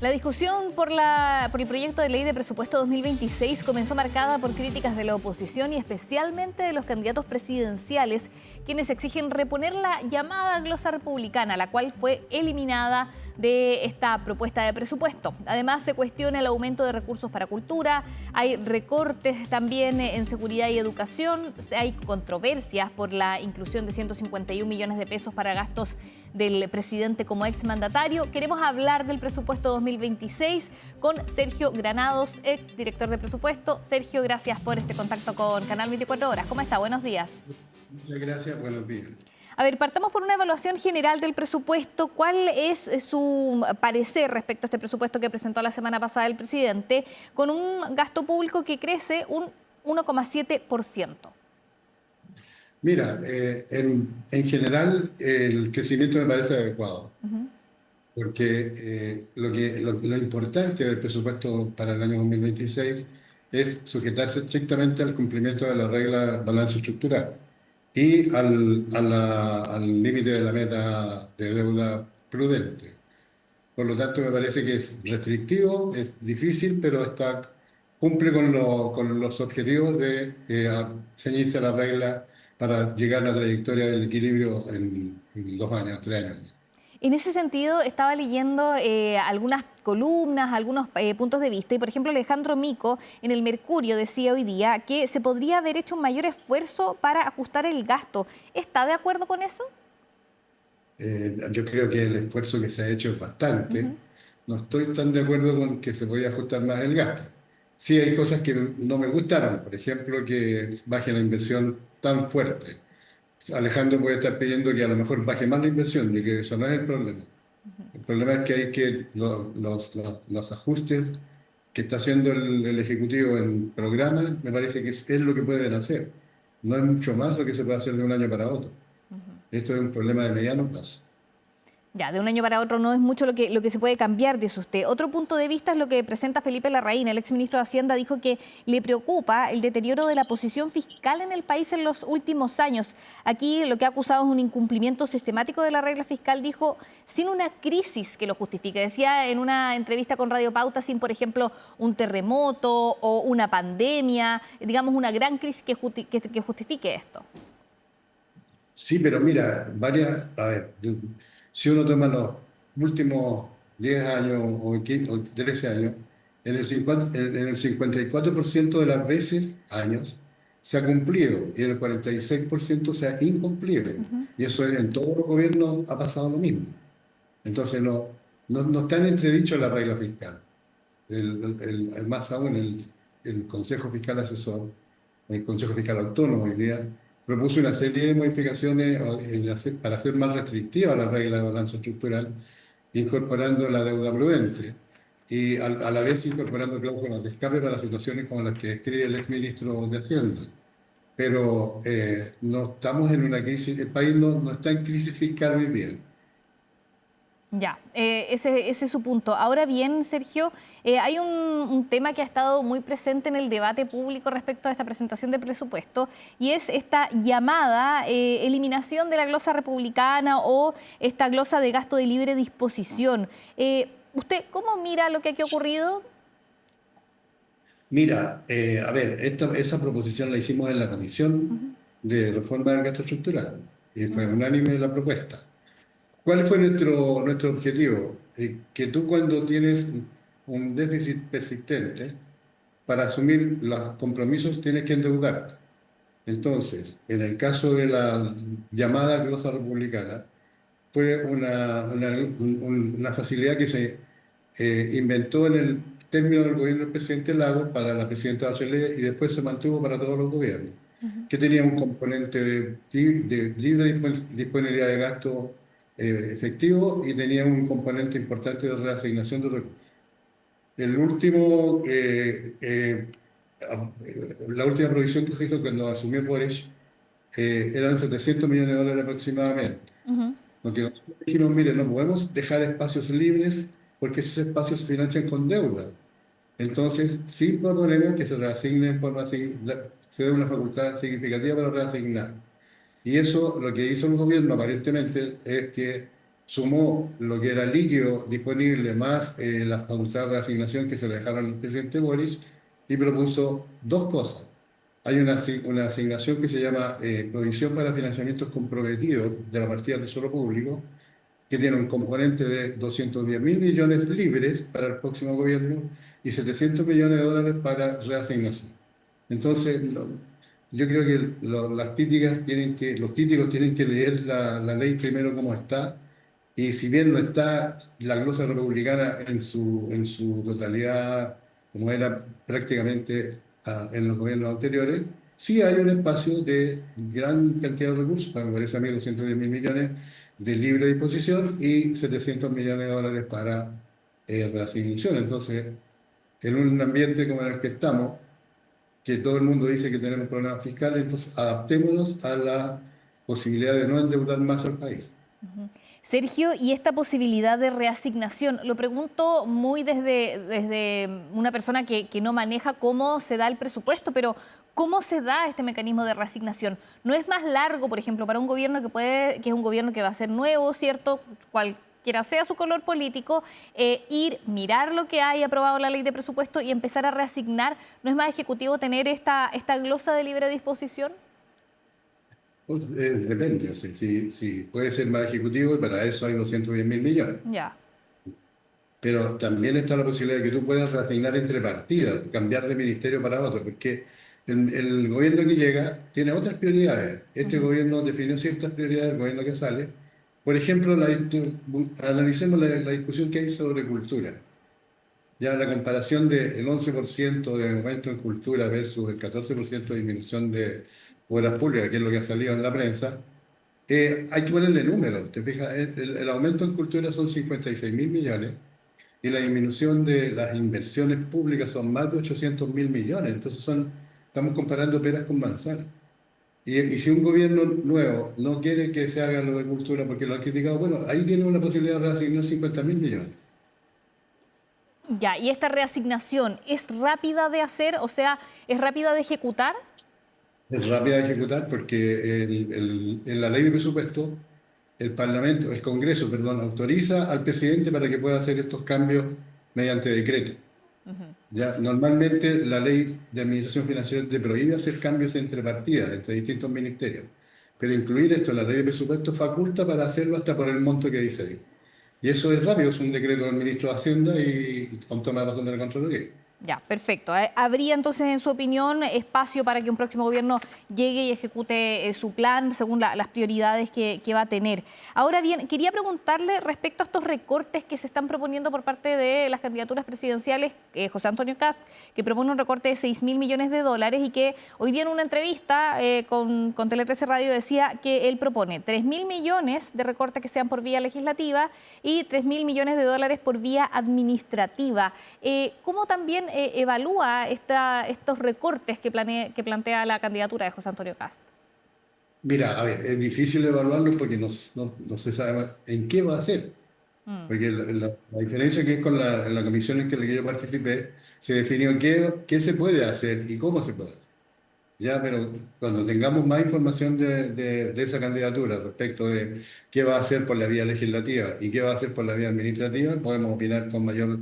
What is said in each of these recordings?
La discusión por el proyecto de ley de presupuesto 2026 comenzó marcada por críticas de la oposición y especialmente de los candidatos presidenciales, quienes exigen reponer la llamada glosa republicana, la cual fue eliminada de esta propuesta de presupuesto. Además, se cuestiona el aumento de recursos para cultura, hay recortes también en seguridad y educación, hay controversias por la inclusión de 151 millones de pesos para gastos del presidente como exmandatario. Queremos hablar del presupuesto 2026 con Sergio Granados, ex director de presupuesto. Sergio, gracias por este contacto con Canal 24 Horas. ¿Cómo está? Buenos días. Muchas gracias, buenos días. A ver, partamos por una evaluación general del presupuesto. ¿Cuál es su parecer respecto a este presupuesto que presentó la semana pasada el presidente, con un gasto público que crece un 1,7%? Mira, en general el crecimiento me parece adecuado, porque lo importante del presupuesto para el año 2026 es sujetarse estrictamente al cumplimiento de la regla balance estructural y al límite de la meta de deuda prudente. Por lo tanto, me parece que es restrictivo, es difícil, pero cumple con los objetivos de ceñirse a la regla para llegar a la trayectoria del equilibrio en 2 años, 3 años. En ese sentido, estaba leyendo algunas columnas, algunos puntos de vista, y por ejemplo Alejandro Mico en el Mercurio decía hoy día que se podría haber hecho un mayor esfuerzo para ajustar el gasto. ¿Está de acuerdo con eso? Yo creo que el esfuerzo que se ha hecho es bastante. No estoy tan de acuerdo con que se podía ajustar más el gasto. Sí hay cosas que no me gustaron, por ejemplo, que baje la inversión tan fuerte. Alejandro puede estar pidiendo que a lo mejor baje más la inversión, y que eso no es el problema. El problema es que los ajustes que está haciendo el Ejecutivo en programas, me parece que es lo que pueden hacer. No es mucho más lo que se puede hacer de un año para otro. Esto es un problema de mediano plazo. Ya, de un año para otro no es mucho lo que se puede cambiar, dice usted. Otro punto de vista es lo que presenta Felipe Larraín. El exministro de Hacienda dijo que le preocupa el deterioro de la posición fiscal en el país en los últimos años. Aquí lo que ha acusado es un incumplimiento sistemático de la regla fiscal, dijo, sin una crisis que lo justifique. Decía en una entrevista con Radio Pauta, sin, por ejemplo, un terremoto o una pandemia, digamos, una gran crisis que justifique esto. Sí, pero mira, a ver, si uno toma los últimos 10 años o 15 o 13 años, en el 54% de las veces, años, se ha cumplido y en el 46% se ha incumplido. Y eso en todos los gobiernos ha pasado lo mismo. Entonces no está en entredicho la regla fiscal. Más aún el Consejo Fiscal Asesor, el Consejo Fiscal Autónomo hoy día, propuso una serie de modificaciones para hacer más restrictiva la regla de balance estructural, incorporando la deuda prudente y a la vez incorporando cláusulas de escape para situaciones como las que describe el exministro de Hacienda. Pero no estamos en una crisis, el país no está en crisis fiscal hoy día. Ya, ese es su punto. Ahora bien, Sergio, hay un tema que ha estado muy presente en el debate público respecto a esta presentación de presupuesto y es esta llamada eliminación de la glosa republicana o esta glosa de gasto de libre disposición. ¿Usted cómo mira lo que aquí ha ocurrido? Mira, a ver, esa proposición la hicimos en la Comisión de Reforma del Gasto Estructural y fue unánime la propuesta. ¿Cuál fue nuestro objetivo? Que tú cuando tienes un déficit persistente, para asumir los compromisos tienes que endeudarte. Entonces, en el caso de la llamada glosa republicana, fue una facilidad que se inventó en el término del gobierno del presidente Lagos para la presidenta Bachelet y después se mantuvo para todos los gobiernos, que tenía un componente de libre disponibilidad de gasto efectivo y tenía un componente importante de reasignación de recursos. La última provisión que se hizo cuando asumió Boric eran 700 millones de dólares aproximadamente. Porque nosotros dijimos, mire, no podemos dejar espacios libres porque esos espacios se financian con deuda. Entonces, sí proponemos que se reasignen, se dé una facultad significativa para reasignar. Y eso, lo que hizo el gobierno aparentemente, es que sumó lo que era líquido disponible más las facultades de asignación que se le dejaron al presidente Boric y propuso dos cosas. Hay una asignación que se llama Provisión para Financiamientos Comprometidos de la partida de Tesoro Público, que tiene un componente de 210.000 millones libres para el próximo gobierno y 700 millones de dólares para reasignación. Entonces, yo creo que las críticas los críticos tienen que leer la ley primero como está, y si bien no está la glosa republicana en su totalidad, como era prácticamente en los gobiernos anteriores, sí hay un espacio de gran cantidad de recursos, me parece a mí 210.000 millones de libre disposición y 700 millones de dólares para reasignación. Entonces, en un ambiente como en el que estamos, que todo el mundo dice que tenemos problemas fiscales, entonces adaptémonos a la posibilidad de no endeudar más al país. Sergio, y esta posibilidad de reasignación, lo pregunto muy desde una persona que no maneja cómo se da el presupuesto, pero ¿cómo se da este mecanismo de reasignación? ¿No es más largo, por ejemplo, para un gobierno que es un gobierno que va a ser nuevo, ¿cierto? Cualquiera sea su color político, mirar lo que hay aprobado la ley de presupuesto y empezar a reasignar? ¿No es más ejecutivo tener esta glosa de libre disposición? Pues, depende, si puede ser más ejecutivo y para eso hay 210.000 millones. Ya. Pero también está la posibilidad de que tú puedas reasignar entre partidas, cambiar de ministerio para otro, porque el gobierno que llega tiene otras prioridades. Este gobierno definió ciertas prioridades, el gobierno que sale. Por ejemplo, analicemos la discusión que hay sobre cultura. Ya la comparación del 11% de aumento en cultura versus el 14% de disminución de obras públicas, que es lo que ha salido en la prensa, hay que ponerle números. ¿Te fijas? El aumento en cultura son 56.000 millones y la disminución de las inversiones públicas son más de 800.000 millones. Entonces estamos comparando peras con manzanas. Y si un gobierno nuevo no quiere que se haga lo de cultura porque lo han criticado, bueno, ahí tiene una posibilidad de reasignar 50.000 millones. Ya, ¿y esta reasignación es rápida de hacer? O sea, ¿es rápida de ejecutar? Es rápida de ejecutar porque en la ley de presupuesto el Congreso, perdón, autoriza al presidente para que pueda hacer estos cambios mediante decreto. Ya, normalmente la ley de administración financiera te prohíbe hacer cambios entre partidas, entre distintos ministerios, pero incluir esto en la ley de presupuesto faculta para hacerlo hasta por el monto que dice ahí. Y eso es rápido, es un decreto del ministro de Hacienda y con toma de razón de la Contraloría. Ya, perfecto. ¿Habría entonces, en su opinión, espacio para que un próximo gobierno llegue y ejecute su plan según las prioridades que va a tener? Ahora bien, quería preguntarle respecto a estos recortes que se están proponiendo por parte de las candidaturas presidenciales, José Antonio Kast, que propone un recorte de 6.000 millones de dólares y que hoy día en una entrevista con Tele 13 Radio decía que él propone 3.000 millones de recortes que sean por vía legislativa y 3.000 millones de dólares por vía administrativa. ¿Cómo también evalúa estos recortes que plantea la candidatura de José Antonio Kast? Mira, a ver, es difícil evaluarlo porque no se sabe en qué va a hacer. Porque la diferencia que es con la comisión en que yo participé, se definió qué se puede hacer y cómo se puede hacer. Ya, pero cuando tengamos más información de esa candidatura respecto de qué va a hacer por la vía legislativa y qué va a hacer por la vía administrativa, podemos opinar con mayor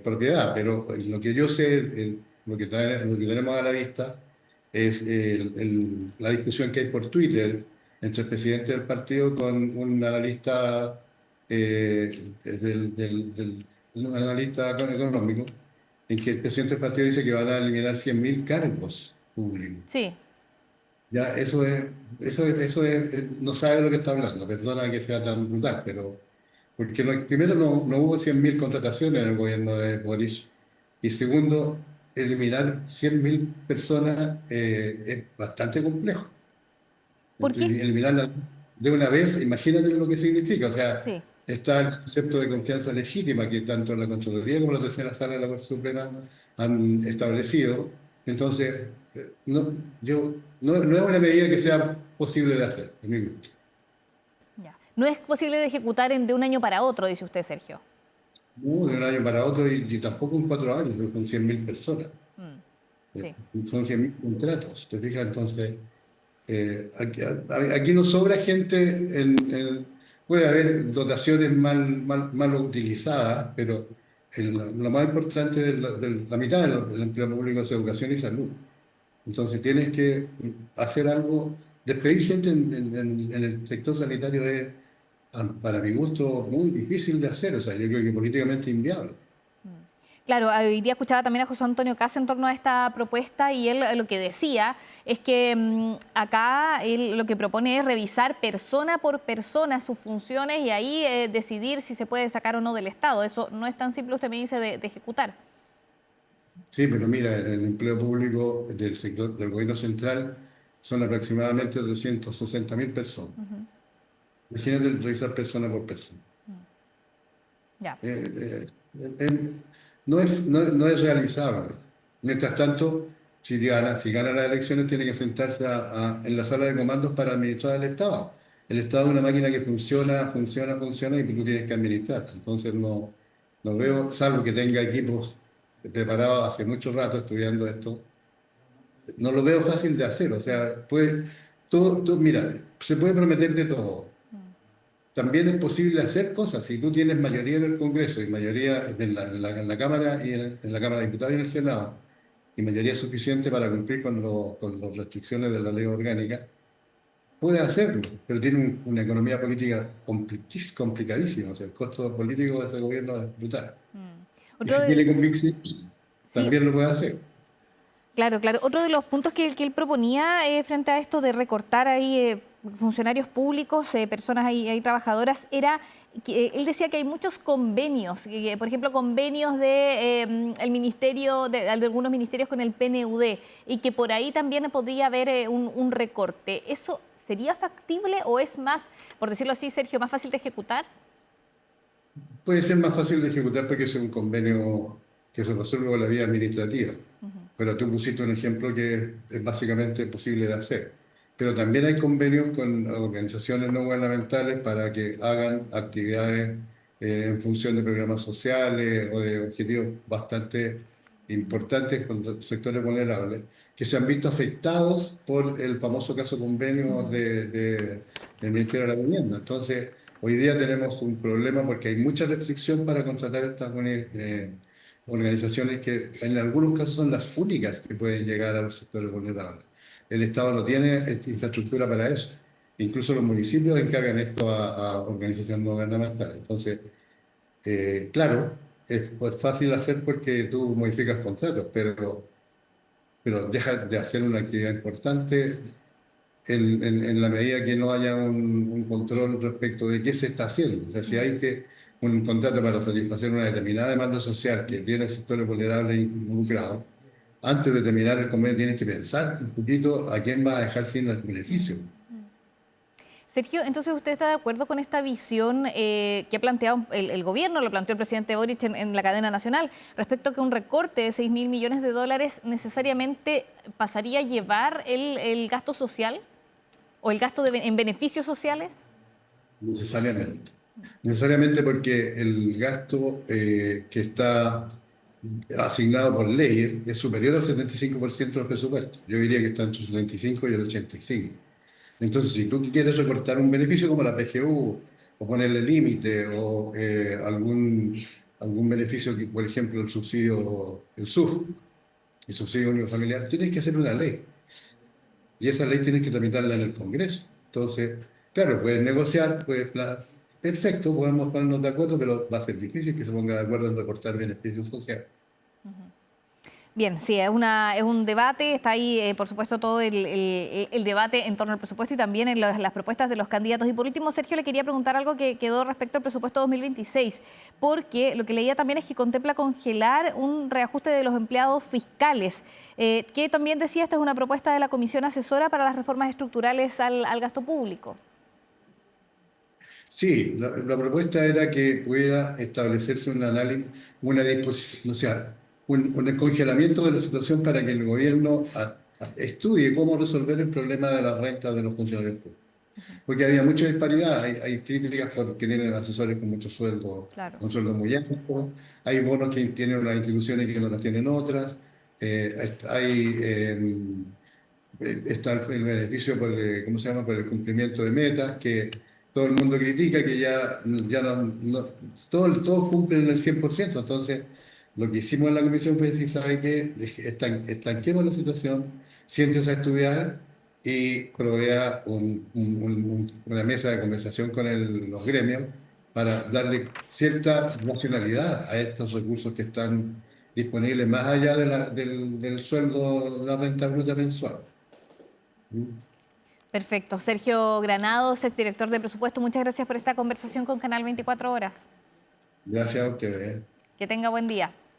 propiedad. Pero lo que yo sé, lo que tenemos a la vista, es la discusión que hay por Twitter entre el presidente del partido con un analista, un analista económico, en que el presidente del partido dice que van a eliminar 100.000 cargos públicos. Sí. Ya, no sabe de lo que está hablando, perdona que sea tan brutal, pero porque primero no hubo 100.000 contrataciones en el gobierno de Boris, y segundo, eliminar 100.000 personas es bastante complejo. ¿Por qué? Eliminarlas de una vez, imagínate lo que significa. O sea, Sí. está el concepto de confianza legítima que tanto la Contraloría como la tercera sala de la Corte Suprema han establecido. Entonces, no es una medida que sea posible de hacer, en mi gusto. Ya. No es posible de ejecutar de un año para otro, dice usted, Sergio. No, de un año para otro y tampoco en 4 años, porque son 100.000 personas. Sí. Son 100.000 contratos, ¿te fijas? Entonces, aquí no sobra gente puede haber dotaciones mal utilizadas, pero lo más importante de la mitad del empleo público es educación y salud. Entonces tienes que hacer algo, despedir gente en el sector sanitario es, para mi gusto, muy difícil de hacer, o sea, yo creo que políticamente inviable. Claro, hoy día escuchaba también a José Antonio Caz en torno a esta propuesta y él lo que decía es que acá él lo que propone es revisar persona por persona sus funciones y ahí decidir si se puede sacar o no del Estado. Eso no es tan simple, usted me dice, de ejecutar. Sí, pero mira, el empleo público del sector del gobierno central son aproximadamente 260.000 personas. Imagínate revisar persona por persona. Ya. Eh, no es realizable. Mientras tanto, si gana las elecciones, tiene que sentarse en la sala de comandos para administrar el Estado. El Estado es una máquina que funciona y tú tienes que administrar. Entonces no veo, salvo que tenga equipos preparados hace mucho rato estudiando esto, no lo veo fácil de hacer. O sea, mira, se puede prometer de todo. También es posible hacer cosas. Si tú tienes mayoría en el Congreso y mayoría en la Cámara y en la Cámara de Diputados y en el Senado, y mayoría suficiente para cumplir con las restricciones de la ley orgánica, puede hacerlo, pero tiene una economía política complicadísima. O sea, el costo político de ese gobierno es brutal. Y Otro si tiene de, convicción, sí, también lo puede hacer. claro, claro. Otro de los puntos que él proponía frente a esto de recortar ahí funcionarios públicos, personas ahí trabajadoras, era que él decía que hay muchos convenios, por ejemplo, convenios de el ministerio, de algunos ministerios con el PNUD, y que por ahí también podría haber un recorte. ¿Eso sería factible o es más, por decirlo así, Sergio, más fácil de ejecutar? Puede ser más fácil de ejecutar porque es un convenio que se resuelve con la vía administrativa. Pero tú pusiste un ejemplo que es básicamente posible de hacer. Pero también hay convenios con organizaciones no gubernamentales para que hagan actividades en función de programas sociales o de objetivos bastante importantes con sectores vulnerables, que se han visto afectados por el famoso caso convenio del Ministerio de la Vivienda. Entonces, hoy día tenemos un problema porque hay mucha restricción para contratar estas organizaciones que en algunos casos son las únicas que pueden llegar a los sectores vulnerables. El Estado no tiene infraestructura para eso. Incluso los municipios encargan esto a organizaciones no gubernamentales. Entonces, claro, es pues, fácil hacer porque tú modificas contratos, pero dejas de hacer una actividad importante en la medida que no haya un control respecto de qué se está haciendo. O sea, si hay un contrato para satisfacer una determinada demanda social que tiene sectores vulnerables involucrados, antes de terminar el convenio tienes que pensar un poquito a quién va a dejar sin el beneficio. Sergio, entonces usted está de acuerdo con esta visión que ha planteado el gobierno, lo planteó el presidente Boric en la cadena nacional, respecto a que un recorte de 6.000 millones de dólares necesariamente pasaría a llevar el gasto social o el gasto en beneficios sociales? Necesariamente. Necesariamente porque el gasto que está asignado por ley es superior al 75% del presupuesto. Yo diría que está entre el 75 y el 85. Entonces, si tú quieres recortar un beneficio como la PGU, o ponerle límite, o algún beneficio, por ejemplo, el SUF, el subsidio único familiar, tienes que hacer una ley. Y esa ley tienes que tramitarla en el Congreso. Entonces, claro, puedes negociar, perfecto, podemos ponernos de acuerdo, pero va a ser difícil que se ponga de acuerdo en recortar beneficios sociales. Bien, sí, es un debate, está ahí, por supuesto, todo el debate en torno al presupuesto y también en las propuestas de los candidatos. Y por último, Sergio, le quería preguntar algo que quedó respecto al presupuesto 2026, porque lo que leía también es que contempla congelar un reajuste de los empleados fiscales, que también decía, esta es una propuesta de la Comisión Asesora para las Reformas Estructurales al gasto público. Sí, la propuesta era que pudiera establecerse un análisis, una disposición, o sea, un congelamiento de la situación para que el gobierno estudie cómo resolver el problema de las rentas de los funcionarios públicos. Porque había mucha disparidad, hay críticas porque tienen asesores con mucho sueldo, Claro. con sueldos muy altos, hay bonos que tienen unas instituciones que no las tienen otras, está el beneficio ¿cómo se llama? Por el cumplimiento de metas, que todo el mundo critica que ya todos cumplen el 100%. Entonces, lo que hicimos en la comisión fue decir, ¿sabe qué? Estanquemos la situación, siéntese a estudiar y provea una mesa de conversación con los gremios para darle cierta racionalidad a estos recursos que están disponibles más allá del sueldo, de la renta bruta mensual. ¿Mm? Perfecto. Sergio Granados, exdirector de presupuesto, muchas gracias por esta conversación con Canal 24 Horas. Gracias a ustedes. Que tenga buen día.